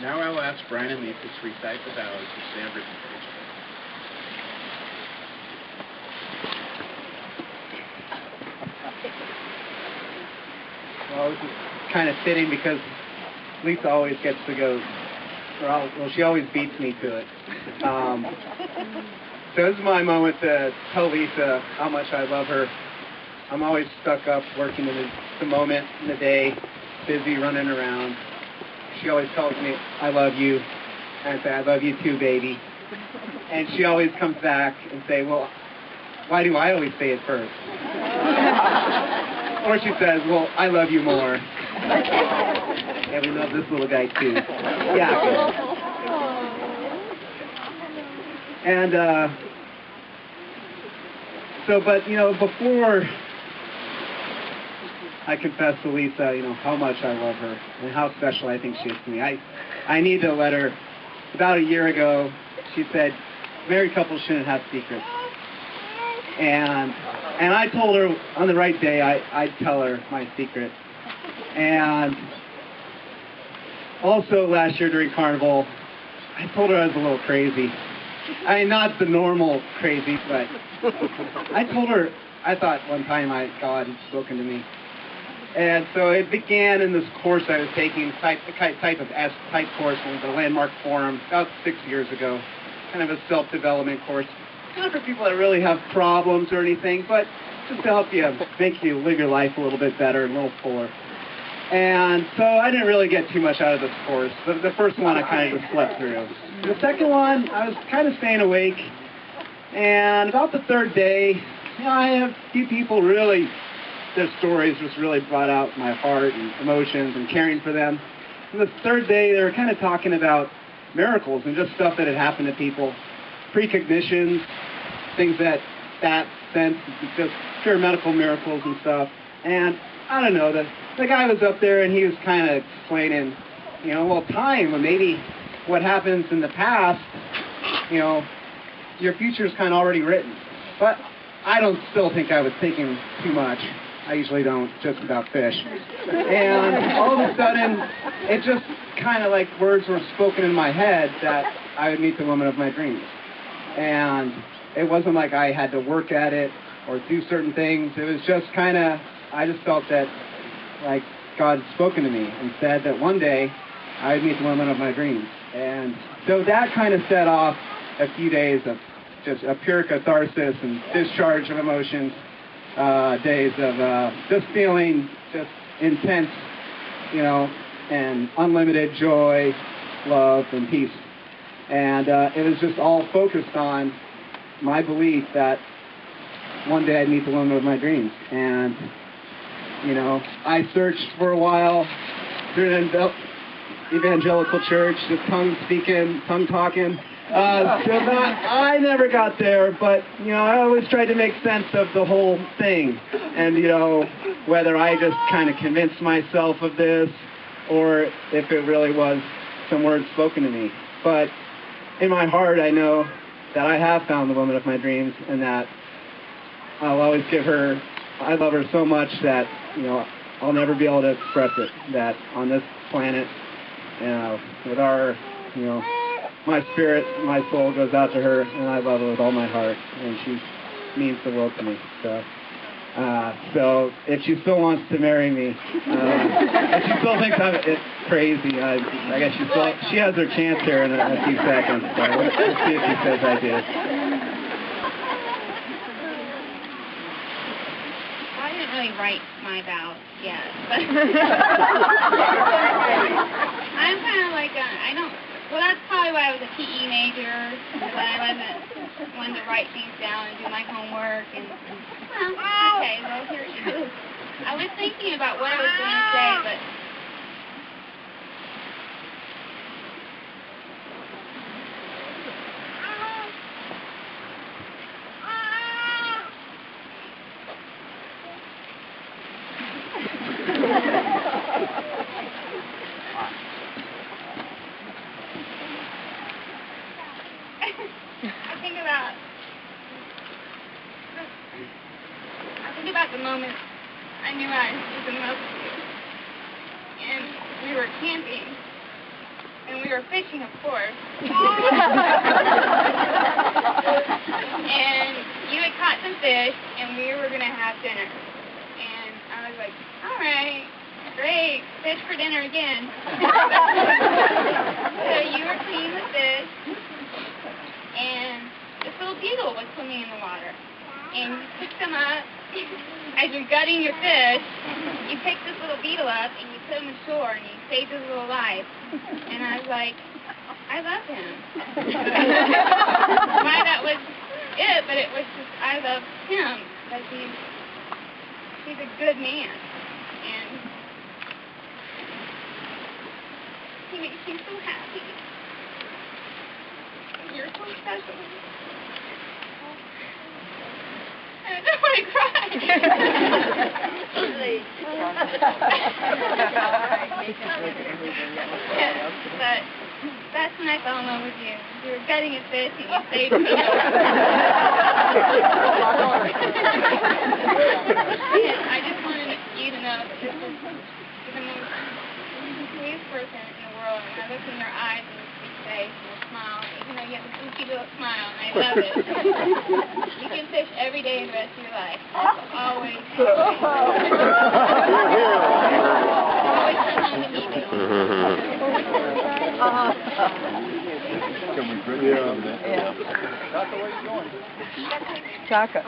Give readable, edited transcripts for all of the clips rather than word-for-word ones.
Now I will ask Bryan and Lisa to recite the vows which they have written for each other. Well, this is kind of fitting because Lisa always gets to go, she always beats me to it. So this is my moment to tell Lisa how much I love her. I'm always stuck up working in the moment in the day, busy running around. She always tells me, I love you. And I say, I love you too, baby. And she always comes back and say, well, why do I always say it first? Or she says, well, I love you more. Yeah, we love this little guy too. Yeah. And but before I confess to Lisa, how much I love her and how special I think she is to me. I need to let her. About a year ago, she said, married couples shouldn't have secrets. And I told her on the right day I'd tell her my secret. And also last year during Carnival, I told her I was a little crazy. I mean, not the normal crazy, but I told her, I thought one time God had spoken to me. And so it began in this course I was taking, type of S-type course in the Landmark Forum about 6 years ago. Kind of a self-development course. Not for people that really have problems or anything, but just to help you, make you live your life a little bit better and a little fuller. And so I didn't really get too much out of this course. The first one I kind of just slept through. The second one, I was kind of staying awake. And about the third day, I have a few people really, their stories just really brought out my heart and emotions and caring for them. And the third day, they were kind of talking about miracles and just stuff that had happened to people. Precognitions, things that sense, just pure medical miracles and stuff. And I don't know, the guy was up there and he was kind of explaining, time, and maybe what happens in the past, your future's kind of already written. But I don't still think I was thinking too much. I usually don't, just about fish. And all of a sudden, it just kind of like words were spoken in my head that I would meet the woman of my dreams. And it wasn't like I had to work at it or do certain things. It was just kind of, I just felt that like God had spoken to me and said that one day I would meet the woman of my dreams. And so that kind of set off a few days of just a pure catharsis and discharge of emotions, days of just feeling just intense, and unlimited joy, love, and peace. And it was just all focused on my belief that one day I'd meet the woman of my dreams. And, I searched for a while through an evangelical church, just tongue talking. I never got there, but, I always tried to make sense of the whole thing. And, whether I just kind of convinced myself of this or if it really was some words spoken to me. But in my heart, I know that I have found the woman of my dreams and that I'll always I love her so much that, I'll never be able to express it, that on this planet, with our, my spirit, my soul goes out to her, and I love her with all my heart, and she means the world to me. So if she still wants to marry me, if she still thinks I'm crazy, I guess she has her chance here in a few seconds. So let's see if she says I did. I didn't really write my vows yet, but I'm kind of like well, that's probably why I was a PE major, because I wasn't one to write things down and do my homework, and, okay, well, here it is. I was thinking about what I was going to say, but I think about the moment I knew I was in love with you, and we were camping, and we were fishing, of course. And you had caught some fish, and we were going to have dinner. And I was like, all right, great, fish for dinner again. So you were cleaning the fish, and this little beetle was swimming in the water. And you picked him up. As you're gutting your fish, you pick this little beetle up, and you put him ashore, and you saved his little life. And I was like, I love him. Why that was it, but it was just, I love him, because he's a good man. And he makes me so happy. And you're so special. I don't want to cry. But that's when I fell in love with you. You were gutting a fish and you saved me. I just wanted you to know that this is the most sweetest person in the world. And I look in your eyes and your sweet face and your smile, even though you have a goofy little smile, and I love it. You can fish every day the rest of your life. Always. Always come home to meet me. Can we bring it on that? Yeah. Chaka, where are you going? Chaka.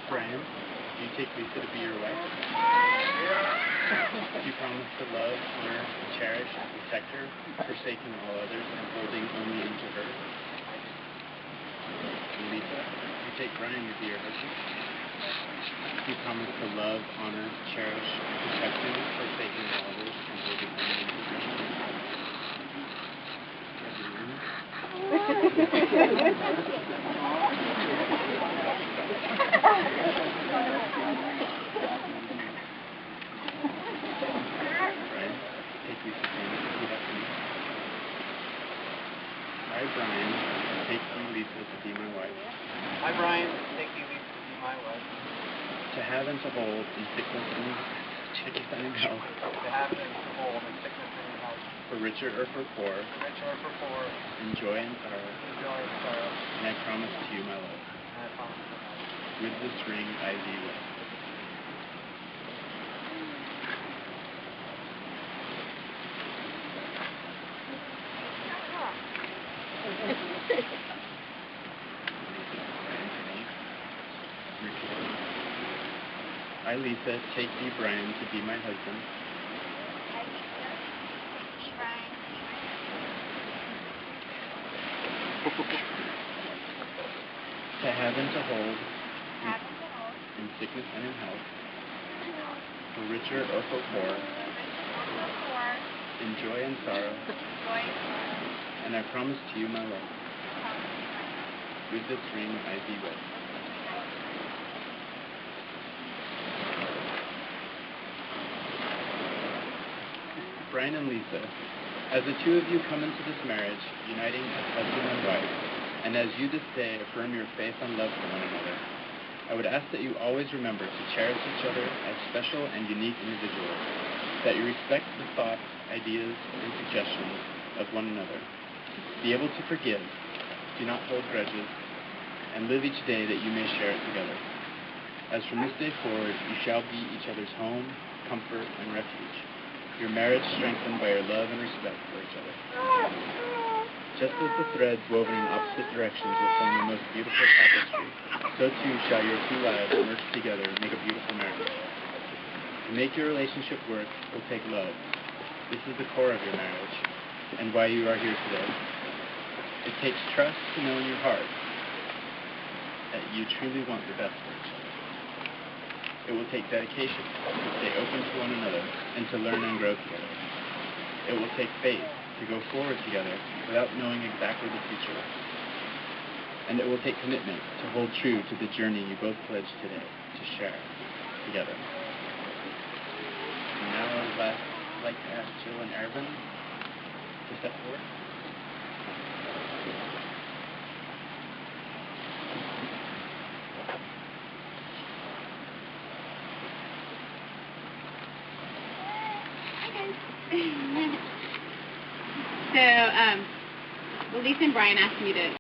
Bryan, do you take Lisa to be your wife? Do you promise to love, honor, cherish, and protect her, forsaking all others and holding only into her? And Lisa, do you take Bryan to be your husband? Do you promise to love, honor, cherish, and protect him, forsaking all others and holding only into her? I, Bryan, take you, Lisa, to be my wife. I, Bryan, take you, Lisa, to be my wife. To have and to hold in sickness and in health. To have and to hold in sickness and in health. For richer or for poor. For richer or for poor. In joy and sorrow. In joy and sorrow. And I promise to you my love. And I promise to you my love. With this ring I thee wed. I, Lisa, take thee, Bryan, to be my husband. I, Lisa, take thee, Bryan, to be my husband. To have and to hold. Have and to hold. In sickness and in health. For richer or for poor. In joy and sorrow. And I promise to you my love. With this ring I thee wed. Bryan and Lisa, as the two of you come into this marriage, uniting as husband and wife, and as you this day affirm your faith and love for one another, I would ask that you always remember to cherish each other as special and unique individuals, that you respect the thoughts, ideas, and suggestions of one another, be able to forgive, do not hold grudges, and live each day that you may share it together. As from this day forward, you shall be each other's home, comfort, and refuge, your marriage strengthened by your love and respect for each other. Just as the threads woven in opposite directions will form the most beautiful tapestry, so too shall your two lives merged together make a beautiful marriage. To make your relationship work will take love. This is the core of your marriage, and why you are here today. It takes trust to know in your heart that you truly want the best for each other. It will take dedication to stay open to one another and to learn and grow together. It will take faith to go forward together without knowing exactly the future. And it will take commitment to hold true to the journey you both pledged today to share together. And now I would like to ask Jill and Ervin to step forward. So, well, Lisa and Bryan asked me to